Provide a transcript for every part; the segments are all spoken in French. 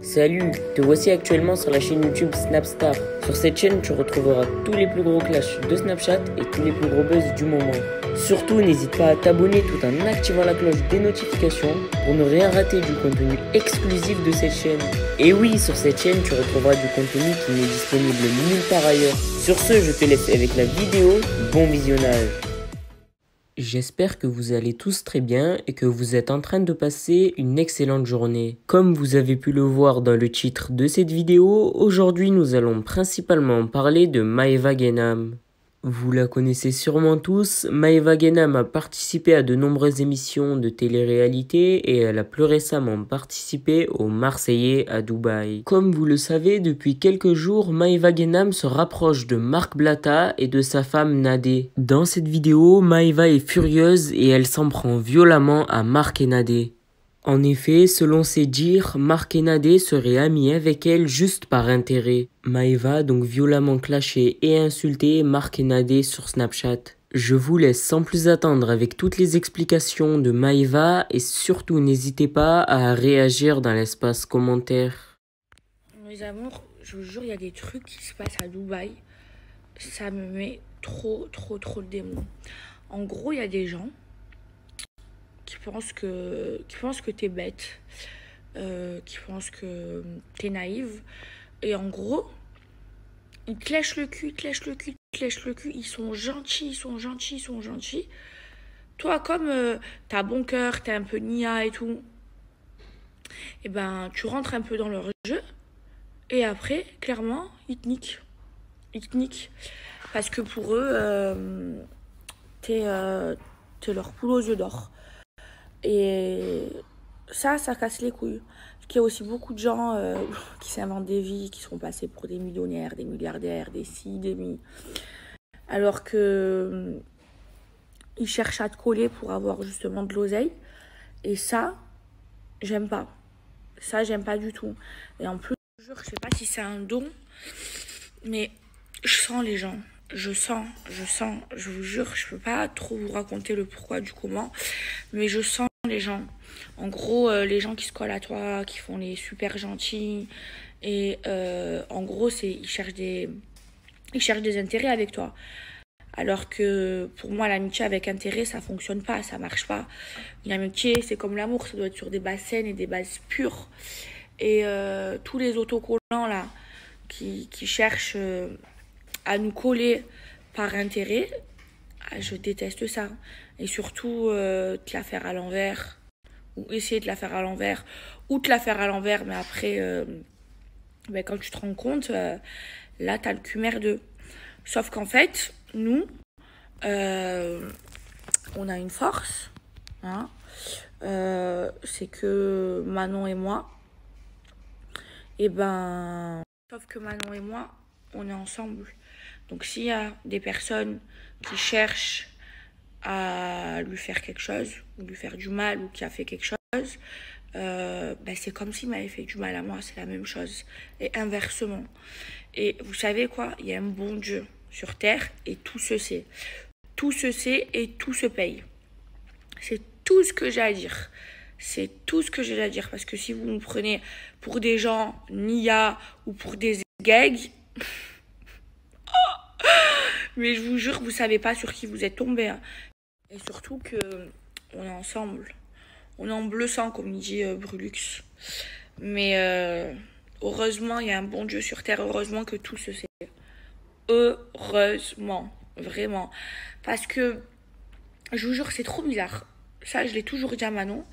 Salut, te voici actuellement sur la chaîne YouTube Snapstar. Sur cette chaîne, tu retrouveras tous les plus gros clashs de Snapchat et tous les plus gros buzz du moment. Surtout, n'hésite pas à t'abonner tout en activant la cloche des notifications pour ne rien rater du contenu exclusif de cette chaîne. Et oui, sur cette chaîne, tu retrouveras du contenu qui n'est disponible nulle part ailleurs. Sur ce, je te laisse avec la vidéo. Bon visionnage. J'espère que vous allez tous très bien et que vous êtes en train de passer une excellente journée. Comme vous avez pu le voir dans le titre de cette vidéo, aujourd'hui nous allons principalement parler de Maeva Guénam. Vous la connaissez sûrement tous, Maeva Guénam a participé à de nombreuses émissions de télé-réalité et elle a plus récemment participé aux Marseillais à Dubaï. Comme vous le savez, depuis quelques jours, Maeva Guénam se rapproche de Marc Blatta et de sa femme Nadé. Dans cette vidéo, Maeva est furieuse et elle s'en prend violemment à Marc et Nadé. En effet, selon ses dires, Marc et Nadé seraient amis avec elle juste par intérêt. Maeva a donc violemment clashé et insulté Marc et Nadé sur Snapchat. Je vous laisse sans plus attendre avec toutes les explications de Maeva et surtout n'hésitez pas à réagir dans l'espace commentaire. Mes amours, je vous jure, il y a des trucs qui se passent à Dubaï. Ça me met trop le démon. En gros, il y a des gens qui pensent que t'es bête, qui pensent que t'es naïve. Et en gros, ils te lèchent le cul, ils sont gentils. Toi, comme t'as bon cœur, t'es un peu nia et tout, et ben tu rentres un peu dans leur jeu. Et après, clairement, ils te niquent. Parce que pour eux, t'es leur poule aux yeux d'or. Et ça casse les couilles. Parce qu'il y a aussi beaucoup de gens qui s'inventent des vies, qui sont passés pour des millionnaires, des milliardaires, des ci, des mi. Alors que ils cherchent à te coller pour avoir justement de l'oseille. Et ça, j'aime pas. Ça, j'aime pas du tout. Et en plus, je sais pas si c'est un don, mais je sens les gens. Je sens, je vous jure, je peux pas trop vous raconter le pourquoi du comment, mais je sens les gens. En gros, les gens qui se collent à toi, qui font les super gentils, et en gros, ils cherchent des intérêts avec toi. Alors que pour moi, l'amitié avec intérêt, ça fonctionne pas, ça marche pas. L'amitié, c'est comme l'amour, ça doit être sur des bases saines et des bases pures. Et tous les autocollants là qui cherchent à nous coller par intérêt, je déteste ça. Et surtout te la faire à l'envers, ou essayer de la faire à l'envers, ou te la faire à l'envers, mais après quand tu te rends compte, là t'as le cul merdeux. Sauf qu'en fait, nous on a une force, hein, c'est que Manon et moi, sauf que Manon et moi, on est ensemble. Donc s'il y a des personnes qui cherchent à lui faire quelque chose, ou lui faire du mal, ou qui a fait quelque chose, c'est comme s'il m'avait fait du mal à moi, c'est la même chose. Et inversement. Et vous savez quoi? Il y a un bon Dieu sur terre et tout se sait. Tout se sait et tout se paye. C'est tout ce que j'ai à dire. C'est tout ce que j'ai à dire. Parce que si vous nous prenez pour des gens nia ou pour des gags, mais je vous jure, vous savez pas sur qui vous êtes tombé. Hein. Et surtout que on est ensemble. On est en bleu sang, comme il dit Brulux. Mais heureusement, il y a un bon Dieu sur terre. Heureusement que tout se sait. Heureusement. Vraiment. Parce que, je vous jure, c'est trop bizarre. Ça, je l'ai toujours dit à Manon.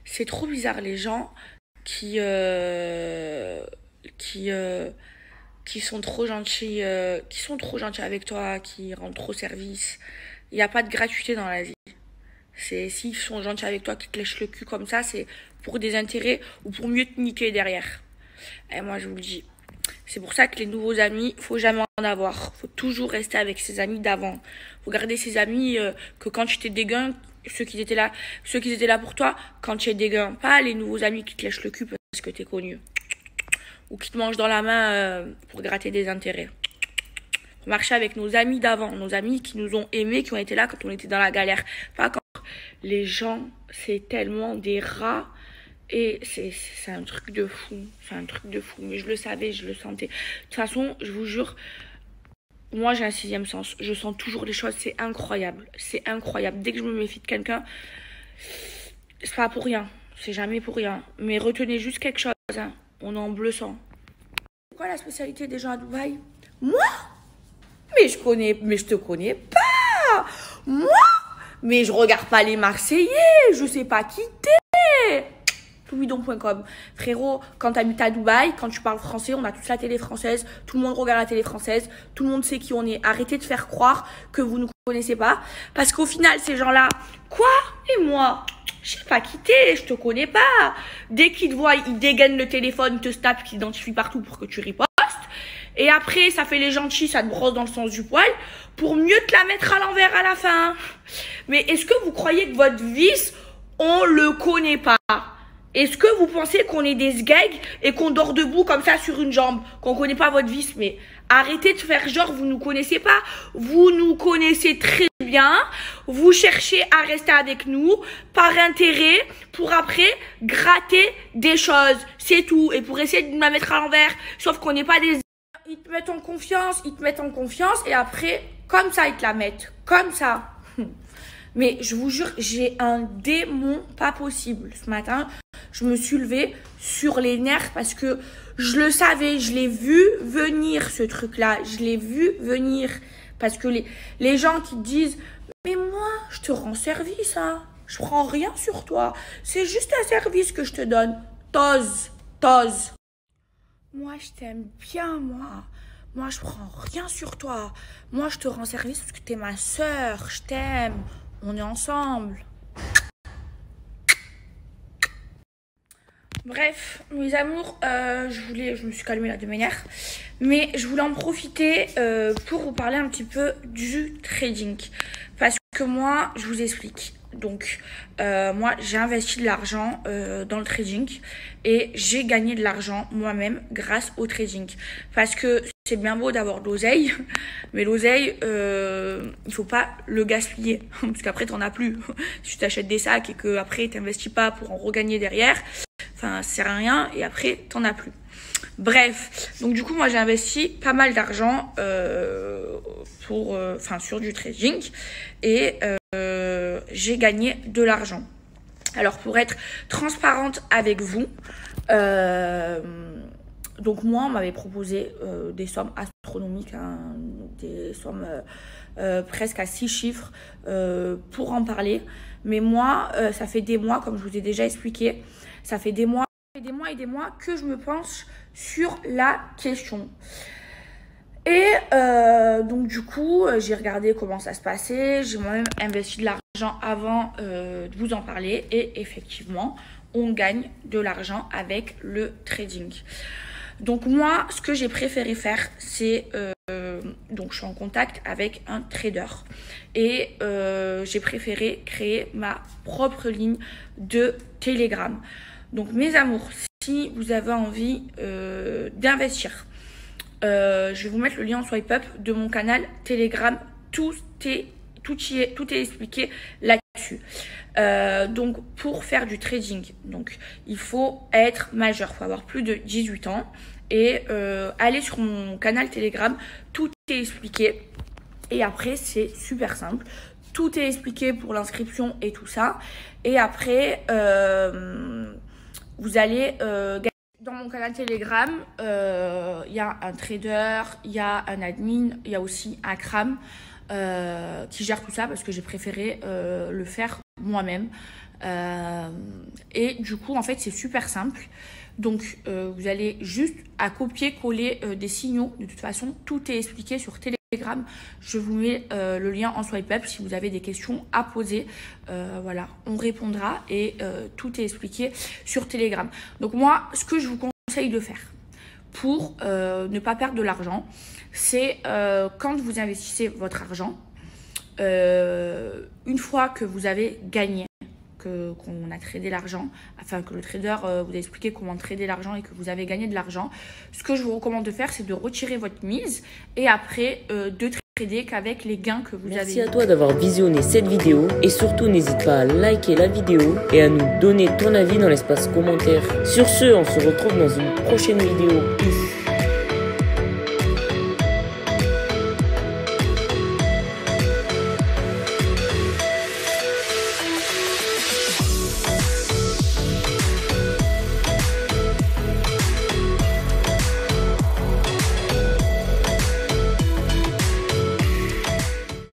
C'est trop bizarre, les gens qui sont trop gentils, avec toi, qui rendent trop service. Il n'y a pas de gratuité dans la vie. S'ils sont gentils avec toi, qui te lèchent le cul comme ça, c'est pour des intérêts ou pour mieux te niquer derrière. Et moi, je vous le dis. C'est pour ça que les nouveaux amis, faut jamais en avoir. Faut toujours rester avec ses amis d'avant. Faut garder ses amis que quand tu t'es dégueulasse, ceux qui étaient là pour toi, quand tu es dégueulasse. Pas les nouveaux amis qui te lèchent le cul parce que t'es connu. Ou qui te mangent dans la main pour gratter des intérêts. Faut marcher avec nos amis d'avant. Nos amis qui nous ont aimés, qui ont été là quand on était dans la galère. Pas quand les gens, c'est tellement des rats. Et c'est un truc de fou. C'est un truc de fou. Mais je le savais, je le sentais. De toute façon, je vous jure, moi j'ai un sixième sens. Je sens toujours les choses. C'est incroyable. C'est incroyable. Dès que je me méfie de quelqu'un, c'est pas pour rien. C'est jamais pour rien. Mais retenez juste quelque chose. Hein. On est en bleu sang. C'est quoi la spécialité des gens à Dubaï? Moi? Mais je te connais pas. Moi? Mais je regarde pas les Marseillais. Je sais pas qui t'es. Toubidon.com. Frérot, quand tu habites à Dubaï, quand tu parles français, on a tous la télé française, tout le monde regarde la télé française, tout le monde sait qui on est. Arrêtez de faire croire que vous ne connaissez pas. Parce qu'au final, ces gens-là, quoi? Et moi? Je sais pas qui t'es, je te connais pas. Dès qu'ils te voient, ils dégainent le téléphone, ils te snapent, ils t'identifient partout pour que tu ripostes. Et après, ça fait les gentils, ça te brosse dans le sens du poil pour mieux te la mettre à l'envers à la fin. Mais est-ce que vous croyez que votre vice, on le connaît pas? Est-ce que vous pensez qu'on est des sgags et qu'on dort debout comme ça sur une jambe, qu'on connaît pas votre vice? Mais arrêtez de faire genre vous nous connaissez pas. Vous nous connaissez très bien. Vous cherchez à rester avec nous par intérêt pour après gratter des choses. C'est tout. Et pour essayer de me la mettre à l'envers. Sauf qu'on n'est pas des... Ils te mettent en confiance et après, comme ça, ils te la mettent. Comme ça. Mais je vous jure, j'ai un démon pas possible. Ce matin, je me suis levée sur les nerfs parce que je le savais, je l'ai vu venir ce truc-là. Je l'ai vu venir parce que les gens qui te disent « Mais moi, je te rends service, hein. Je prends rien sur toi. C'est juste un service que je te donne. T'oses. Moi, je t'aime bien, moi. Moi, je prends rien sur toi. Moi, je te rends service parce que t'es ma sœur. Je t'aime. On est ensemble. » Bref, mes amours, je me suis calmée là de manière, mais je voulais en profiter pour vous parler un petit peu du trading. Parce que moi, je vous explique. Donc, moi, j'ai investi de l'argent dans le trading et j'ai gagné de l'argent moi-même grâce au trading. Parce que c'est bien beau d'avoir de l'oseille, mais l'oseille, il faut pas le gaspiller. Parce qu'après, t'en as plus. Si tu t'achètes des sacs et que après t'investis pas pour en regagner derrière, enfin, ça sert à rien et après, t'en as plus. Bref, donc du coup, moi, j'ai investi pas mal d'argent sur du trading et j'ai gagné de l'argent. Alors, pour être transparente avec vous, donc moi, on m'avait proposé des sommes astronomiques, hein, des sommes presque à 6 chiffres pour en parler. Mais moi, ça fait des mois, comme je vous ai déjà expliqué, ça fait des mois que je me penche sur la question. Et donc du coup, j'ai regardé comment ça se passait. J'ai moi-même investi de l'argent avant de vous en parler. Et effectivement, on gagne de l'argent avec le trading. Donc moi, ce que j'ai préféré faire, c'est... donc je suis en contact avec un trader. Et j'ai préféré créer ma propre ligne de Telegram. Donc mes amours, si vous avez envie d'investir, je vais vous mettre le lien en swipe up de mon canal Telegram. Tout est expliqué là-dessus. Donc pour faire du trading, donc il faut être majeur, il faut avoir plus de 18 ans et aller sur mon canal Telegram, tout est expliqué. Et après c'est super simple, tout est expliqué pour l'inscription et tout ça. Et après vous allez gagner. Dans mon canal Telegram, il y a un trader, il y a un admin, il y a aussi un cram qui gère tout ça parce que j'ai préféré le faire moi-même. Et du coup, en fait, c'est super simple. Donc, vous allez juste à copier-coller des signaux. De toute façon, tout est expliqué sur Telegram. Je vous mets le lien en swipe up si vous avez des questions à poser. Voilà, on répondra et tout est expliqué sur Telegram. Donc moi, ce que je vous conseille de faire pour ne pas perdre de l'argent, c'est quand vous investissez votre argent, une fois que vous avez gagné, qu'on a tradé l'argent, afin que le trader vous a expliqué comment trader l'argent et que vous avez gagné de l'argent, ce que je vous recommande de faire, c'est de retirer votre mise et après de trader qu'avec les gains que vous avez. Merci à toi d'avoir visionné cette vidéo et surtout n'hésite pas à liker la vidéo et à nous donner ton avis dans l'espace commentaire. Sur ce, on se retrouve dans une prochaine vidéo. Peace.